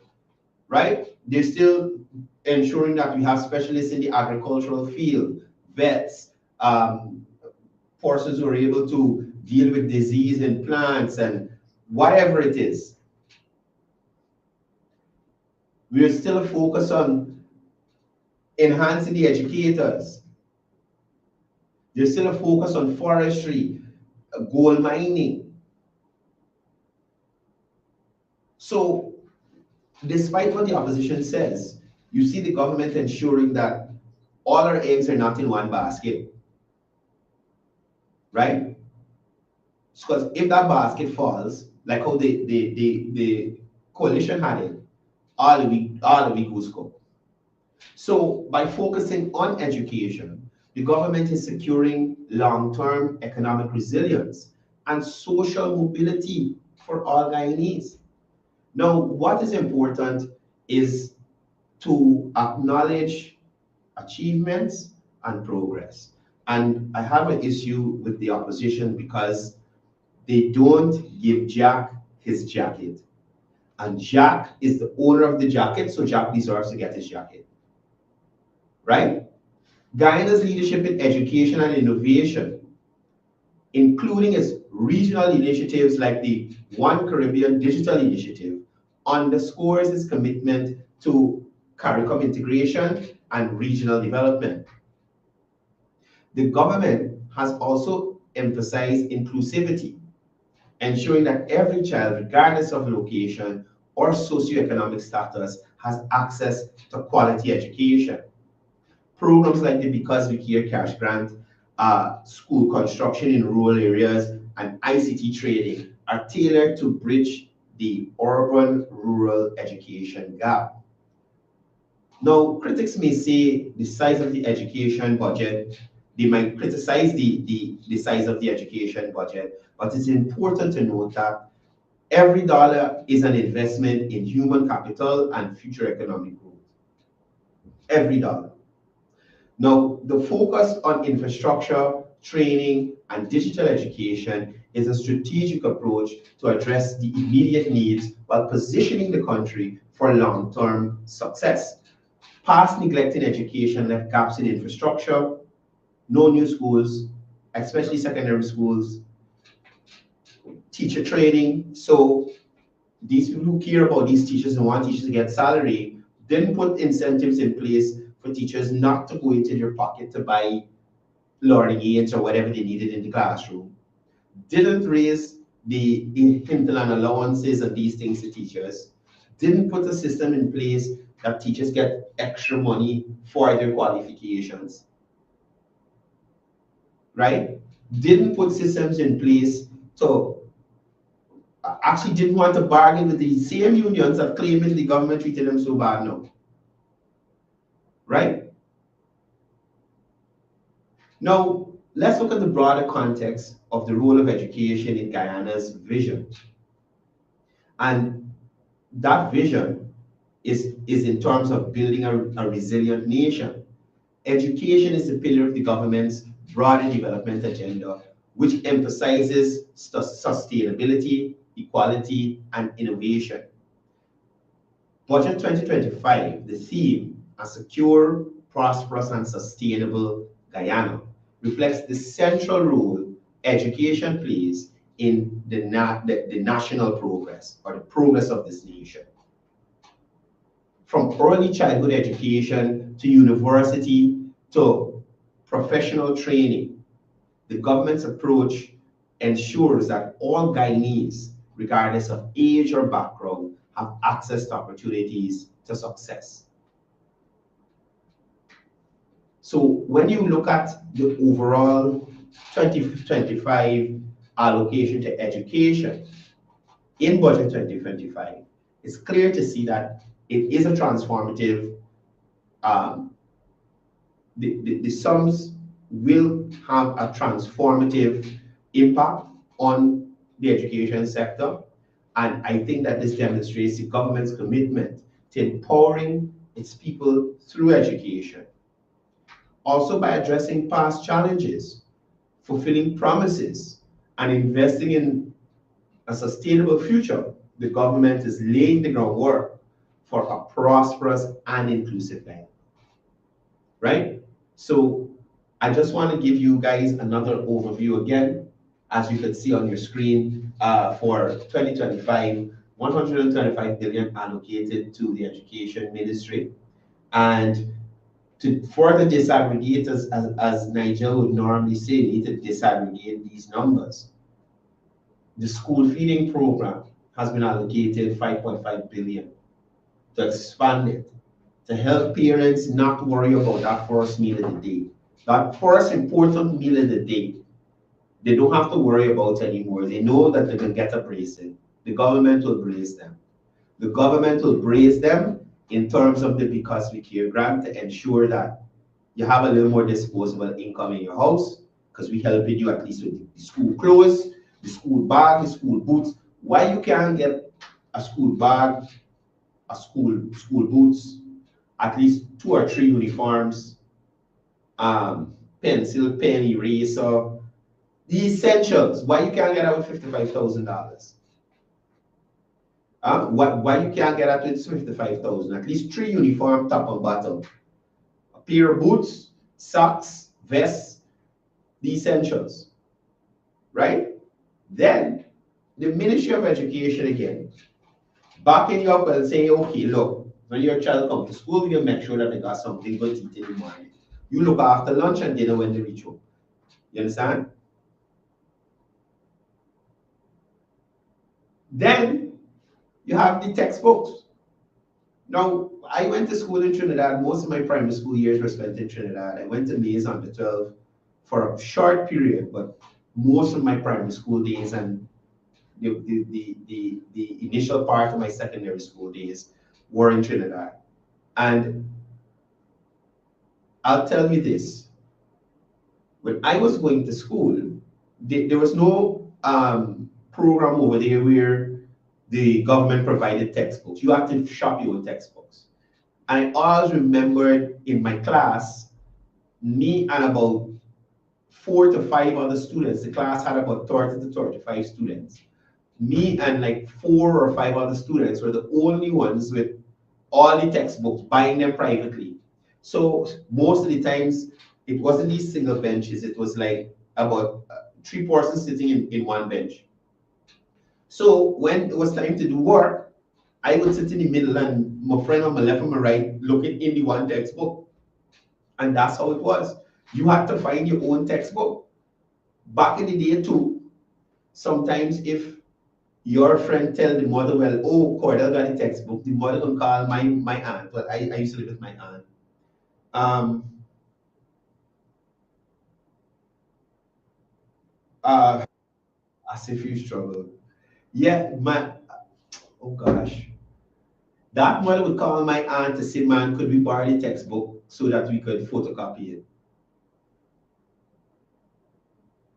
Speaker 9: right? They're still ensuring that we have specialists in the agricultural field, vets, persons who are able to deal with disease in plants and whatever it is. We're still focused on enhancing the educators. There's still a focus on forestry, gold mining. So, despite what the opposition says, you see the government ensuring that all our eggs are not in one basket, right? Because if that basket falls, like how the coalition had it, all the week was go. So by focusing on education, the government is securing long-term economic resilience and social mobility for all Guyanese. Now, what is important is to acknowledge achievements and progress. And I have an issue with the opposition because they don't give Jack his jacket. And Jack is the owner of the jacket, so Jack deserves to get his jacket. Right? Guyana's leadership in education and innovation, including its regional initiatives like the One Caribbean Digital Initiative, underscores its commitment to CARICOM integration and regional development. The government has also emphasized inclusivity, ensuring that every child, regardless of location or socioeconomic status, has access to quality education. Programs like the Because We Care Cash Grant, school construction in rural areas, and ICT training are tailored to bridge the urban-rural education gap. Now, critics may say the size of the education budget, they might criticize the size of the education budget, but it's important to note that every dollar is an investment in human capital and future economic growth. Every dollar. Now, the focus on infrastructure, training, and digital education is a strategic approach to address the immediate needs while positioning the country for long-term success. Past neglect in education left gaps in infrastructure, no new schools, especially secondary schools, teacher training. So these people who care about these teachers and want teachers to get salary didn't put incentives in place for teachers not to go into their pocket to buy learning aids or whatever they needed in the classroom. Didn't raise the hinterland allowances and these things to teachers. Didn't put a system in place that teachers get extra money for their qualifications. Right? Didn't put systems in place to actually didn't want to bargain with the same unions that claiming the government treated them so bad now. Right? Now, let's look at the broader context of the role of education in Guyana's vision. And that vision is in terms of building a resilient nation. Education is the pillar of the government's broader development agenda, which emphasizes sustainability, equality, and innovation. Budget 2025, the theme, a secure, prosperous, and sustainable Guyana, reflects the central role education plays in the national progress, or the progress of this nation. From early childhood education to university to professional training, the government's approach ensures that all Guyanese, regardless of age or background, have access to opportunities to success. So when you look at the overall 2025 allocation to education in budget 2025, it's clear to see that it is a transformative, the sums will have a transformative impact on the education sector. And I think that this demonstrates the government's commitment to empowering its people through education. Also by addressing past challenges, fulfilling promises, and investing in a sustainable future, the government is laying the groundwork for a prosperous and inclusive life. Right? So I just want to give you guys another overview again. As you can see on your screen, for 2025, 125 billion allocated to the education ministry. And to further disaggregate, as Nigel would normally say, you need to disaggregate these numbers. The school feeding program has been allocated 5.5 billion to expand it, to help parents not worry about that first meal of the day. That first important meal of the day, they don't have to worry about anymore. They know that they can get a bracing. The government will brace them. The government will brace them in terms of the Because We Care grant to ensure that you have a little more disposable income in your house, because we helping you at least with the school clothes, the school bag, the school boots. Why you can't get a school bag, a school boots, at least 2 or 3 uniforms, pencil, pen, eraser, the essentials. Why you can't get out with $55,000? Why you can't get out with $55,000? At least 3 uniform, top and bottom, a pair of boots, socks, vests, the essentials, right? Then the Ministry of Education again, backing you up and saying, okay, look, when your child comes to school, you make sure that they got something good to eat in the morning. You look after lunch and dinner when they reach home. You understand? Then you have the textbooks. Now, I went to school in Trinidad. Most of my primary school years were spent in Trinidad. I went to Mays under 12 for a short period, but most of my primary school days and the initial part of my secondary school days were in Trinidad. And I'll tell you this, when I was going to school, there was no program over there where the government provided textbooks. You have to shop your own textbooks. I always remembered in my class, me and about 4 to 5 other students. The class had about 30 to 35 students. Me and like 4 or 5 other students were the only ones with all the textbooks, buying them privately. So most of the times, it wasn't these single benches. It was like about 3 persons sitting in one bench. So when it was time to do work, I would sit in the middle and my friend on my left and my right looking in the one textbook. And that's how it was. You had to find your own textbook. Back in the day too, sometimes if your friend tell the mother, well, oh, Courdel got a textbook, the mother can call my aunt. Well, I used to live with my aunt. As if you struggle. Yeah, oh gosh. That mother would call my aunt to say, man, could we borrow the textbook so that we could photocopy it?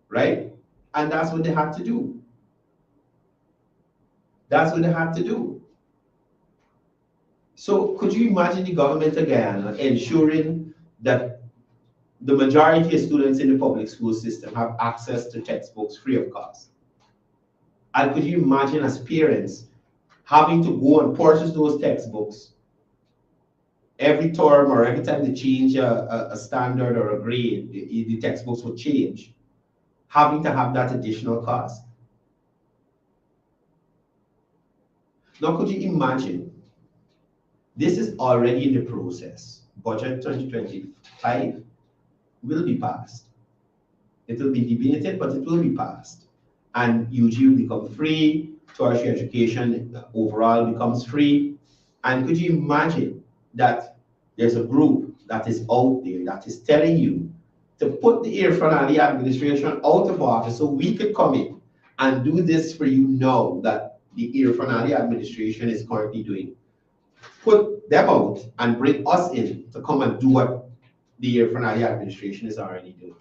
Speaker 9: Right? And that's what they had to do. That's what they had to do. So could you imagine the government of Guyana ensuring that the majority of students in the public school system have access to textbooks free of cost? And could you imagine as parents having to go and purchase those textbooks every term or every time they change a standard or a grade, the textbooks will change, having to have that additional cost? Now, could you imagine? This is already in the process. Budget 2025 will be passed. It will be debated, but it will be passed. And UG will become free, tertiary education overall becomes free. And could you imagine that there's a group that is out there that is telling you to put the Irfan Ali administration out of office so we could come in and do this for you now that the Irfan Ali administration is currently doing? Put them out and bring us in to come and do what the Irfan Ali administration is already doing.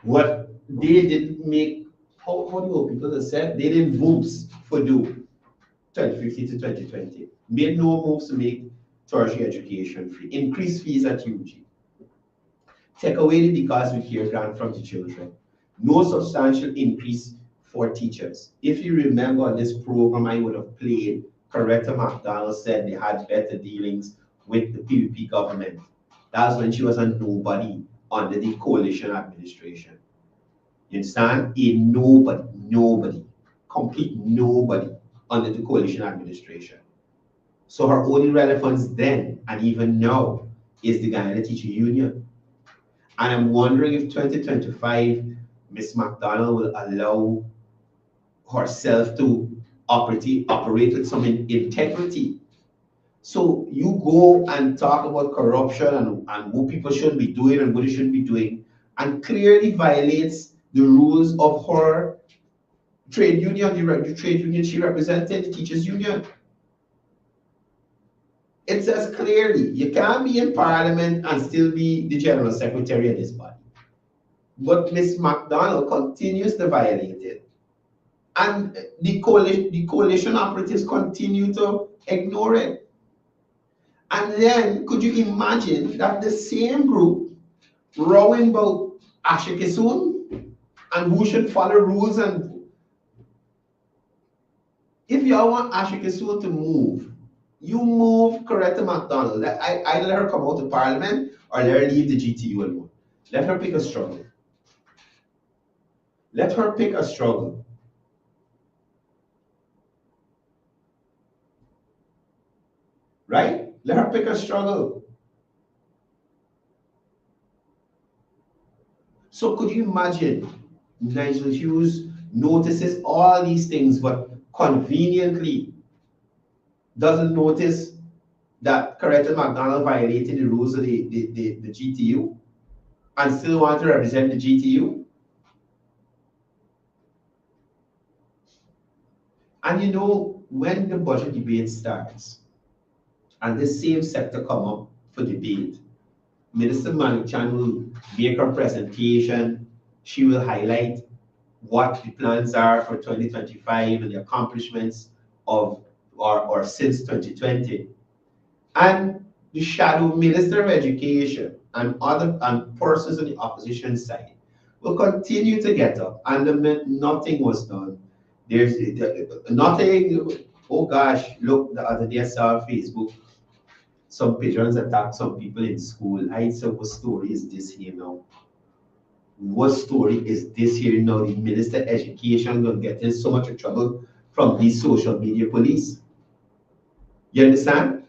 Speaker 9: What they didn't make, how do you people have said, they didn't moves for do 2050 to 2020. Made no moves to make tertiary education free. Increase fees at UG. Take away the because we care grant from the children. No substantial increase for teachers. If you remember on this program, I would have played Coretta McDonald said they had better dealings with the PVP government. That's when she was a nobody under the coalition administration. You understand? A nobody, complete nobody under the coalition administration. So her only relevance then and even now is the Guyana Teacher Union. And I'm wondering if 2025, Ms. McDonald will allow herself to operate with some integrity. So you go and talk about corruption and what people should be doing and what they shouldn't be doing, and clearly violates the rules of her trade union, the trade union she represented, the teachers union. It says clearly, you can't be in parliament and still be the general secretary of this body. But Ms. McDonald continues to violate it. And the coalition operatives continue to ignore it. And then, could you imagine that the same group rowing about Ashikisun and who should follow rules? And if y'all want Ashikisun to move, you move Coretta McDonald. I let her come out of parliament or let her leave the GTU alone. Let her pick a struggle. Let her pick a struggle. Right? Let her pick a struggle. So could you imagine Nigel Hughes notices all these things, but conveniently doesn't notice that Coretta McDonald violated the rules of the GTU and still want to represent the GTU? And you know, when the budget debate starts and the same sector come up for debate, Minister Manichan will make her presentation. She will highlight what the plans are for 2025 and the accomplishments of or since 2020. And the shadow Minister of Education and other persons on the opposition side will continue to get up and lament nothing was done. There's nothing. Oh gosh, look, the other day I saw on Facebook, some pigeons attacked some people in school. I said, what story is this here now? What story is this here now? The Minister of Education gonna get in so much trouble from these social media police. You understand?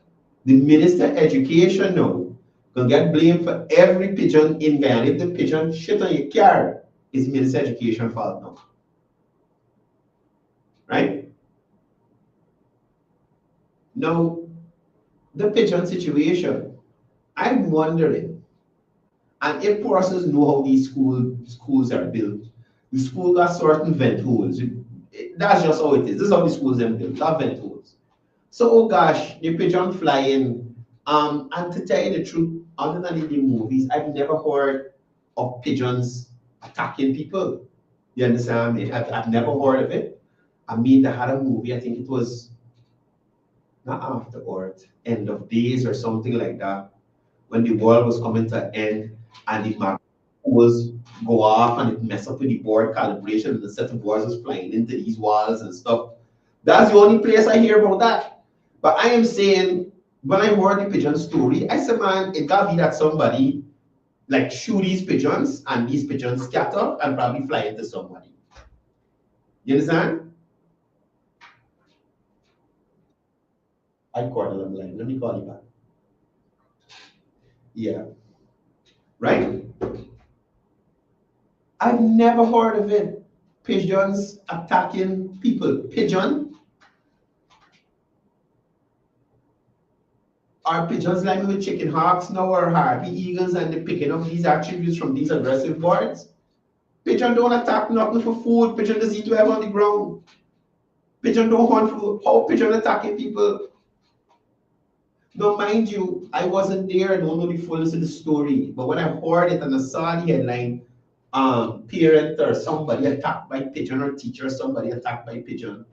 Speaker 9: The Minister of Education now gonna get blamed for every pigeon in Guyana. If the pigeon shit on your car, it's Minister of Education fault now. Right? Now, the pigeon situation, I'm wondering, and if persons know how these schools are built, the school got certain vent holes. That's just how it is. This is how the schools are built, got vent holes. So, oh gosh, the pigeon flying. And to tell you the truth, other than in the movies, I've never heard of pigeons attacking people. You understand me? I've never heard of it. I mean, they had a movie, I think it was not After Earth, End of Days or something like that, when the world was coming to an end and the was go off and it mess up with the board calibration and the set of boards was flying into these walls and stuff. That's the only place I hear about that. But I am saying, when I heard the pigeon story, I said, man, it gotta be that somebody like shoot these pigeons and these pigeons scatter and probably fly into somebody. You understand? I caught it on the line. Let me call you back. Yeah. Right? I've never heard of it. Pigeons attacking people. Pigeon? Are pigeons like with chicken hawks now or harpy eagles and they're picking up these attributes from these aggressive birds? Pigeon don't attack nothing for food. Pigeon just eat whatever on the ground. Pigeon don't hunt food. How pigeon attacking people? Now, mind you, I wasn't there. I don't know the fullness of the story. But when I heard it and I saw the headline, parent or somebody attacked by pigeon or teacher, somebody attacked by pigeon.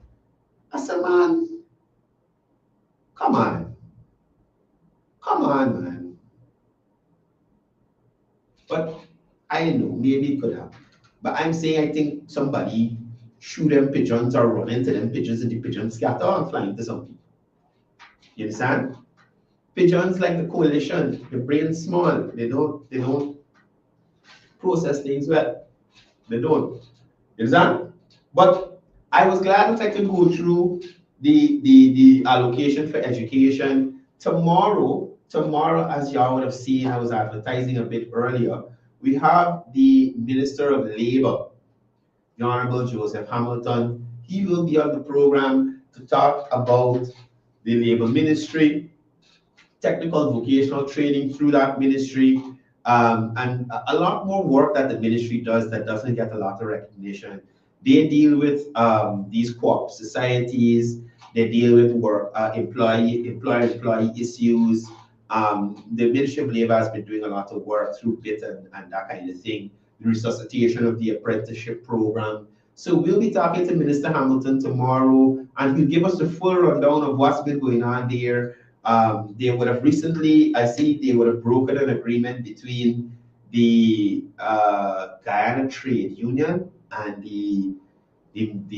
Speaker 9: I said, man, come on. Come on, man. But I know, maybe it could happen. But I'm saying I think somebody shoot them pigeons or run into them pigeons and the pigeons scatter and fly into some people. You understand? Pigeons like the coalition, the brain's small, they don't process things well. They don't. You understand? But I was glad that I could go through the allocation for education. Tomorrow, as y'all would have seen, I was advertising a bit earlier. We have the Minister of Labor, the Honorable Joseph Hamilton. He will be on the program to talk about the labor ministry, technical vocational training through that ministry, and a lot more work that the ministry does that doesn't get a lot of recognition. They deal with these co-op societies. They deal with work, employee issues. The Ministry of Labor has been doing a lot of work through BIT and that kind of thing. The resuscitation of the apprenticeship program. So we'll be talking to Minister Hamilton tomorrow, and he'll give us the full rundown of what's been going on there. They would have recently, I see they would have brokered an agreement between the Guyana Trade Union and the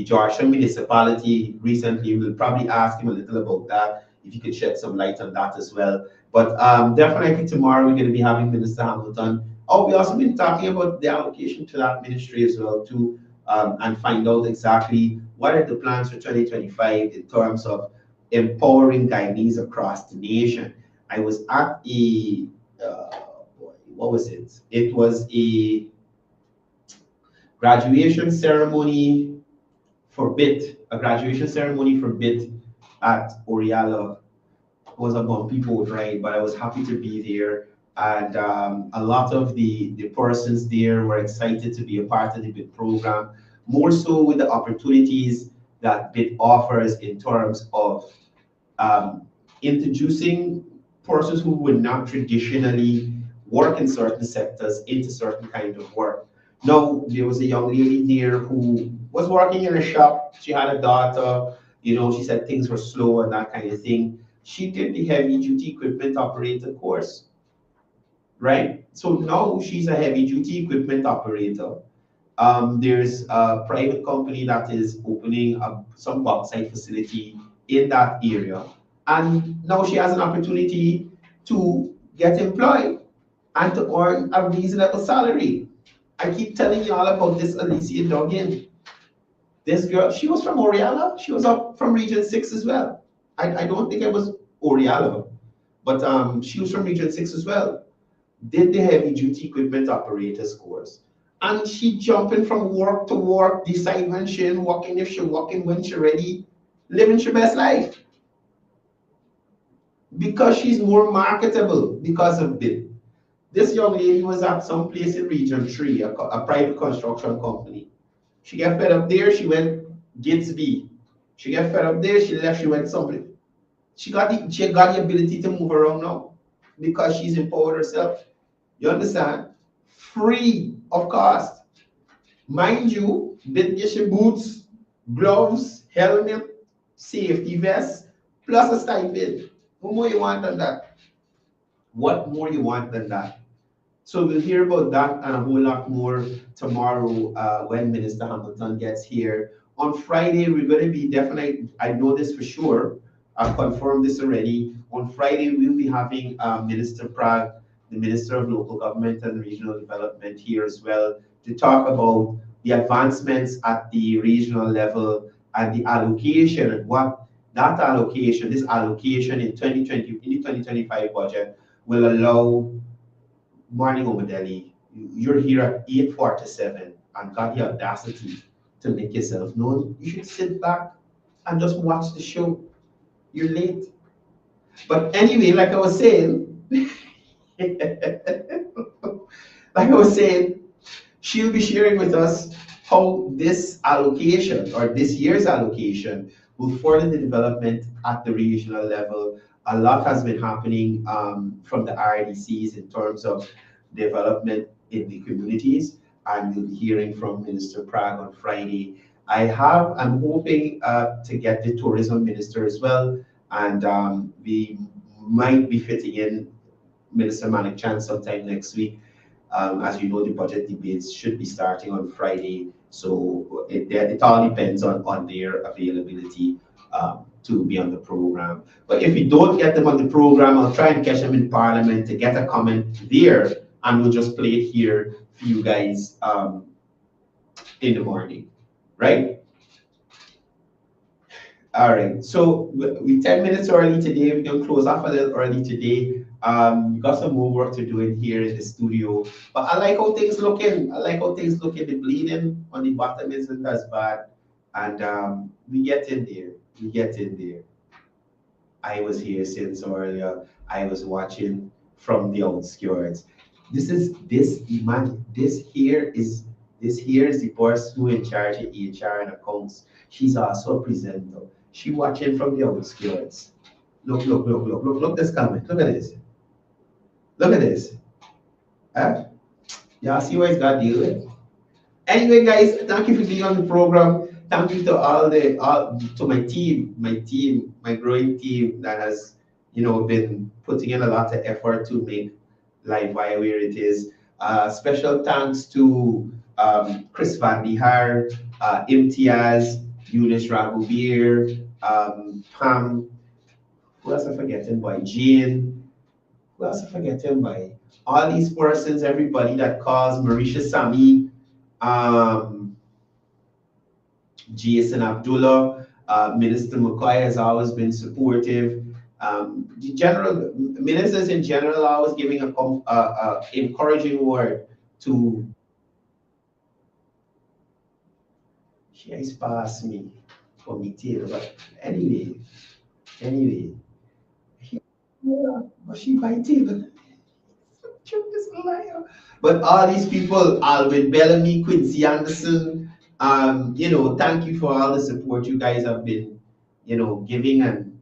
Speaker 9: Georgia municipality recently. We'll probably ask him a little about that, if you could shed some light on that as well. But definitely tomorrow we're going to be having Minister Hamilton. Oh, we also been talking about the allocation to that ministry as well too, and find out exactly what are the plans for 2025 in terms of empowering Guyanese across the nation. I was at a what was it? It was a graduation ceremony for BIT, a graduation ceremony for BIT at Oriala. It was a bumpy boat ride, but I was happy to be there. And a lot of the persons there were excited to be a part of the BIT program, more so with the opportunities that BIT offers in terms of introducing persons who would not traditionally work in certain sectors into certain kind of work. Now, there was a young lady there who was working in a shop. She had a daughter, she said things were slow and that kind of thing. She did the heavy duty equipment operator course, right? So now she's a heavy duty equipment operator. There's a private company that is opening some bauxite facility in that area. And now she has an opportunity to get employed and to earn a reasonable salary. I keep telling you all about this Alicia Duggan. This girl, she was from Oriala. She was up from Region 6 as well. I don't think it was Oriala, but she was from Region 6 as well. Did the heavy duty equipment operators course. And she jumping from work to work, decide when she ain't working, if she working, when she ready, living her best life. Because she's more marketable because of it. This young lady was at some place in Region 3, a private construction company. She got fed up there, she went Gatsby. She got fed up there, she left, she went somewhere. She got the ability to move around now because she's empowered herself. You understand? Free of cost. Mind you, did get your boots, gloves, helmet, safety vest, plus a stipend. What more you want than that? What more you want than that? So we'll hear about that and a whole lot more tomorrow when Minister Hamilton gets here. On Friday, we're going to be definitely, I know this for sure, I've confirmed this already. On Friday, we'll be having Minister Prague, the Minister of Local Government and Regional Development here as well, to talk about the advancements at the regional level and the allocation and what that allocation, this allocation in 2020, in the 2025 budget will allow. Morning, Omadeli. You're here at 8:47 and got the audacity to make yourself known. You should sit back and just watch the show. You're late. But anyway, like I was saying, she'll be sharing with us how this allocation or this year's allocation will further the development at the regional level. A lot has been happening from the RDCs in terms of development in the communities. and you'll be hearing from Minister Prague on Friday. I'm hoping to get the tourism minister as well, and we might be fitting in Minister Manik Chan sometime next week. As you know, the budget debates should be starting on Friday, so it all depends on their availability to be on the program. But if you don't get them on the program, I'll try and catch them in Parliament to get a comment there, and we'll just play it here for you guys in the morning, right? All right, so we're 10 minutes early today. We're going to close off a little early today. We got some more work to do in here in the studio, but I like how things looking. The bleeding on the bottom isn't as bad, and we get in there. I was here since earlier. I was watching from the outskirts. This here is the person who in charge of HR and accounts. She's also a presenter. She watching from the outskirts. Look this comment. Look at this. Y'all see what it's got to deal with? Anyway, guys, thank you for being on the program. Thank you to to my team, my growing team that has, been putting in a lot of effort to make Livewire where it is. Special thanks to Chris Van Dihar, Imtiaz, Eunice Raghuveer, Pam, who else I'm forgetting by? Jane, who else I'm forgetting by? All these persons, everybody that calls, Marisha Sami, Jason Abdullah, Minister McCoy has always been supportive. The general ministers in general are always giving a encouraging word to. She has passed me for me too, but anyway, but she biting. But all these people, Alvin Bellamy, Quincy Anderson, thank you for all the support you guys have been, giving and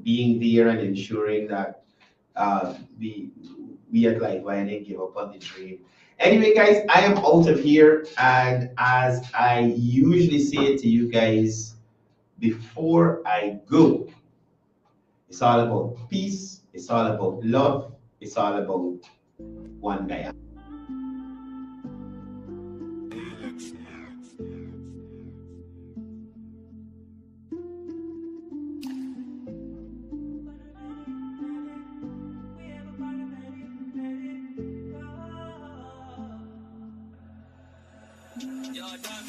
Speaker 9: being there and ensuring that we at Livewire didn't give up on the dream. Anyway, guys, I am out of here, and as I usually say to you guys before I go, it's all about peace, it's all about love, it's all about one Guyana.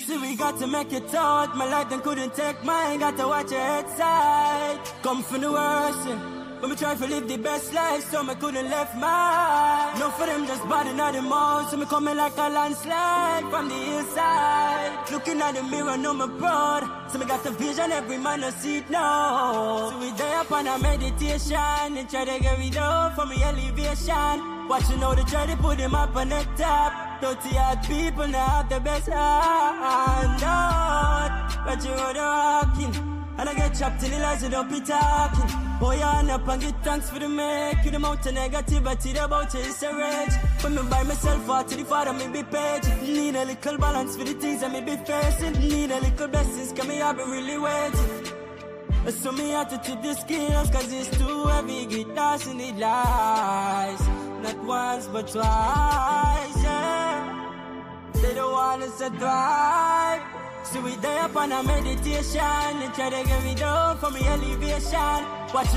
Speaker 4: See, we got to make it out. My life then couldn't take mine. Got to watch your head side. Come from the worst, but me try to live the best life, so me couldn't left mine. No for them just bad in the mouth, so me coming like a landslide from the hillside. Looking at the mirror, know me proud. So me got the vision, every man I see it now. So we there up on a meditation and try to get rid of from me elevation. Watching how they try to put him up on the top. 30-odd people now have the best hand out. But you are walking, and I get trapped in the lies, you don't be talking. Boy, on up and get thanks for the make. You the amount of negativity about you is a rage. When me by myself out to the father, me be paid. Need a little balance for the things that me be facing. Need a little blessings, cause me have been really waiting. So me have to tip the skills, cause it's too heavy. Get lost in the lies. Not once but twice, yeah. They don't want us to thrive. So we there up on a meditation and try to get me down from my elevation. Watch